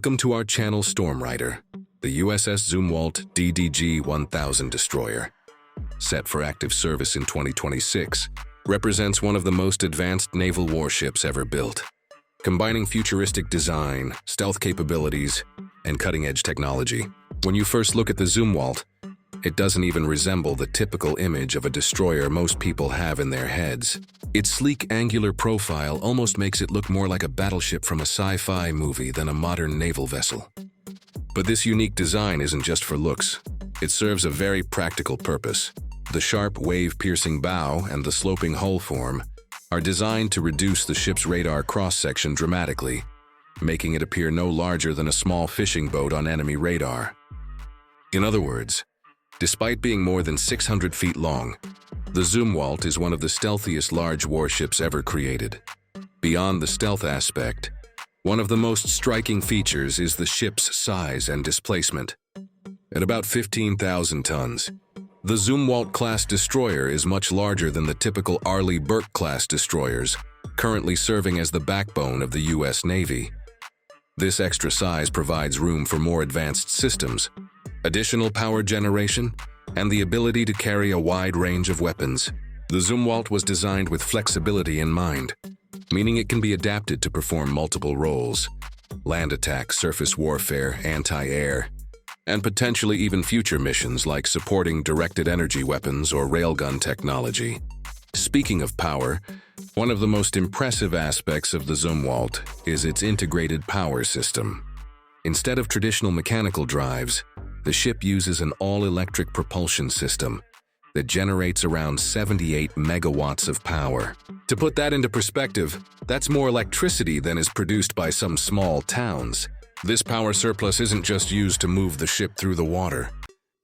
Welcome to our channel Stormrider, the USS Zumwalt DDG-1000 Destroyer. Set for active service in 2026, represents one of the most advanced naval warships ever built, combining futuristic design, stealth capabilities, and cutting-edge technology. When you first look at the Zumwalt, it doesn't even resemble the typical image of a destroyer most people have in their heads. Its sleek, angular profile almost makes it look more like a battleship from a sci-fi movie than a modern naval vessel. But this unique design isn't just for looks. It serves a very practical purpose. The sharp, wave-piercing bow and the sloping hull form are designed to reduce the ship's radar cross-section dramatically, making it appear no larger than a small fishing boat on enemy radar. In other words, despite being more than 600 feet long, the Zumwalt is one of the stealthiest large warships ever created. Beyond the stealth aspect, one of the most striking features is the ship's size and displacement. At about 15,000 tons, the Zumwalt-class destroyer is much larger than the typical Arleigh Burke-class destroyers, currently serving as the backbone of the U.S. Navy. This extra size provides room for more advanced systems, additional power generation, and the ability to carry a wide range of weapons. The Zumwalt was designed with flexibility in mind, meaning it can be adapted to perform multiple roles: land attack, surface warfare, anti-air, and potentially even future missions like supporting directed energy weapons or railgun technology. Speaking of power, one of the most impressive aspects of the Zumwalt is its integrated power system. Instead of traditional mechanical drives, the ship uses an all-electric propulsion system that generates around 78 megawatts of power. To put that into perspective, that's more electricity than is produced by some small towns. This power surplus isn't just used to move the ship through the water.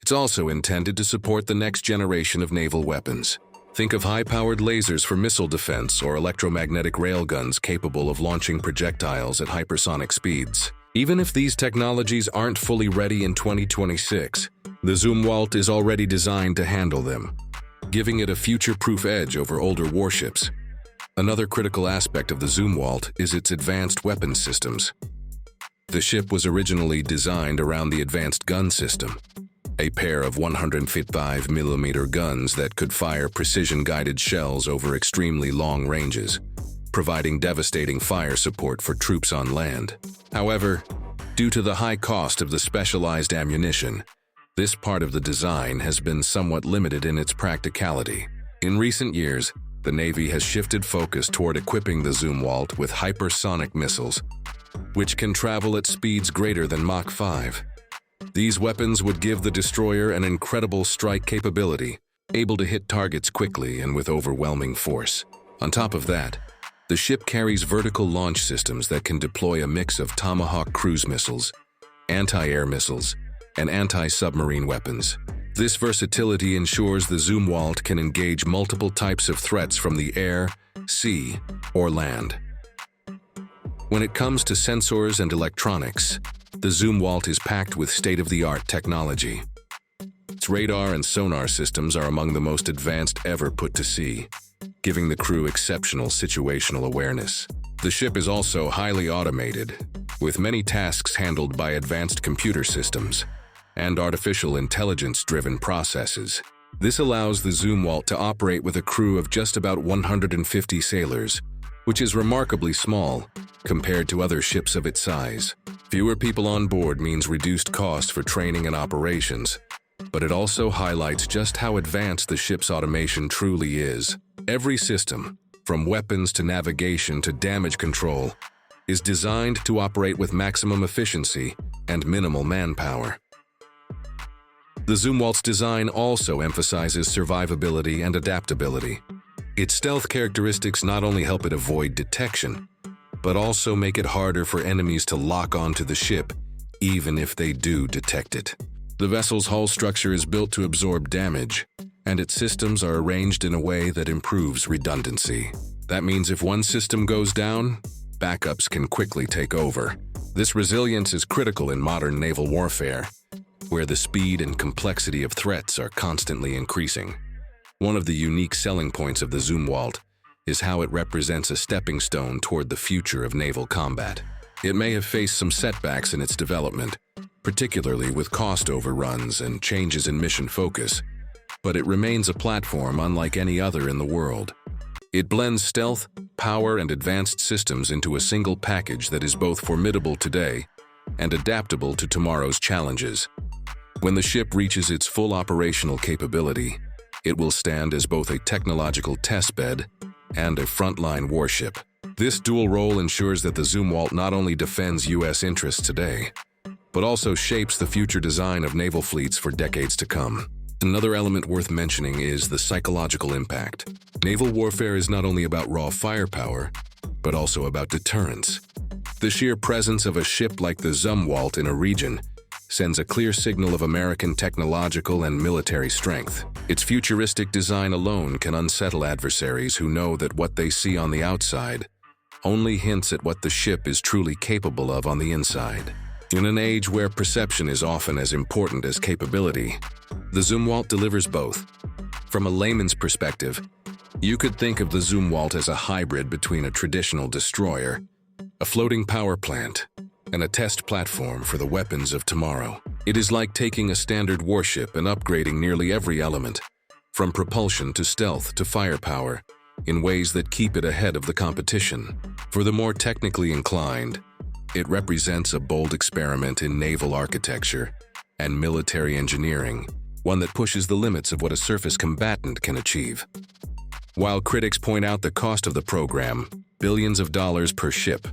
It's also intended to support the next generation of naval weapons. Think of high-powered lasers for missile defense or electromagnetic railguns capable of launching projectiles at hypersonic speeds. Even if these technologies aren't fully ready in 2026, the Zumwalt is already designed to handle them, giving it a future-proof edge over older warships. Another critical aspect of the Zumwalt is its advanced weapons systems. The ship was originally designed around the advanced gun system, a pair of 155mm guns that could fire precision-guided shells over extremely long ranges, providing devastating fire support for troops on land. However, due to the high cost of the specialized ammunition, this part of the design has been somewhat limited in its practicality. In recent years, the Navy has shifted focus toward equipping the Zumwalt with hypersonic missiles, which can travel at speeds greater than Mach 5. These weapons would give the destroyer an incredible strike capability, able to hit targets quickly and with overwhelming force. On top of that, the ship carries vertical launch systems that can deploy a mix of Tomahawk cruise missiles, anti-air missiles, and anti-submarine weapons. This versatility ensures the Zumwalt can engage multiple types of threats from the air, sea, or land. When it comes to sensors and electronics, the Zumwalt is packed with state-of-the-art technology. Its radar and sonar systems are among the most advanced ever put to sea, giving the crew exceptional situational awareness. The ship is also highly automated, with many tasks handled by advanced computer systems and artificial intelligence-driven processes. This allows the Zumwalt to operate with a crew of just about 150 sailors, which is remarkably small compared to other ships of its size. Fewer people on board means reduced cost for training and operations, but it also highlights just how advanced the ship's automation truly is. Every system, from weapons to navigation to damage control, is designed to operate with maximum efficiency and minimal manpower. The Zumwalt's design also emphasizes survivability and adaptability. Its stealth characteristics not only help it avoid detection, but also make it harder for enemies to lock onto the ship, even if they do detect it. The vessel's hull structure is built to absorb damage, and its systems are arranged in a way that improves redundancy. That means if one system goes down, backups can quickly take over. This resilience is critical in modern naval warfare, where the speed and complexity of threats are constantly increasing. One of the unique selling points of the Zumwalt is how it represents a stepping stone toward the future of naval combat. It may have faced some setbacks in its development, particularly with cost overruns and changes in mission focus, but it remains a platform unlike any other in the world. It blends stealth, power, and advanced systems into a single package that is both formidable today and adaptable to tomorrow's challenges. When the ship reaches its full operational capability, it will stand as both a technological testbed and a frontline warship. This dual role ensures that the Zumwalt not only defends U.S. interests today, but also shapes the future design of naval fleets for decades to come. Another element worth mentioning is the psychological impact. Naval warfare is not only about raw firepower, but also about deterrence. The sheer presence of a ship like the Zumwalt in a region sends a clear signal of American technological and military strength. Its futuristic design alone can unsettle adversaries who know that what they see on the outside only hints at what the ship is truly capable of on the inside. In an age where perception is often as important as capability, the Zumwalt delivers both. From a layman's perspective, you could think of the Zumwalt as a hybrid between a traditional destroyer, a floating power plant, and a test platform for the weapons of tomorrow. It is like taking a standard warship and upgrading nearly every element, from propulsion to stealth to firepower, in ways that keep it ahead of the competition. For the more technically inclined, it represents a bold experiment in naval architecture and military engineering, one that pushes the limits of what a surface combatant can achieve. While critics point out the cost of the program, billions of dollars per ship,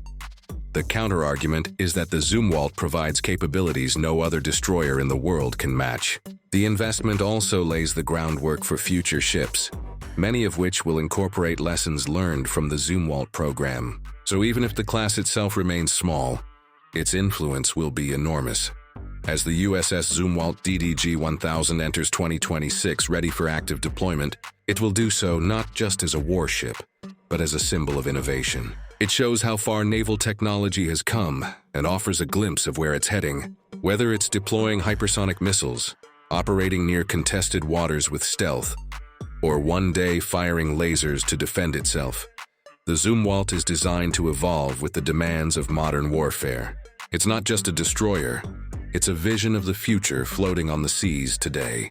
the counter-argument is that the Zumwalt provides capabilities no other destroyer in the world can match. The investment also lays the groundwork for future ships, many of which will incorporate lessons learned from the Zumwalt program. So even if the class itself remains small, its influence will be enormous. As the USS Zumwalt DDG-1000 enters 2026 ready for active deployment, it will do so not just as a warship, but as a symbol of innovation. It shows how far naval technology has come and offers a glimpse of where it's heading. Whether it's deploying hypersonic missiles, operating near contested waters with stealth, or one day firing lasers to defend itself, the Zumwalt is designed to evolve with the demands of modern warfare. It's not just a destroyer, it's a vision of the future floating on the seas today.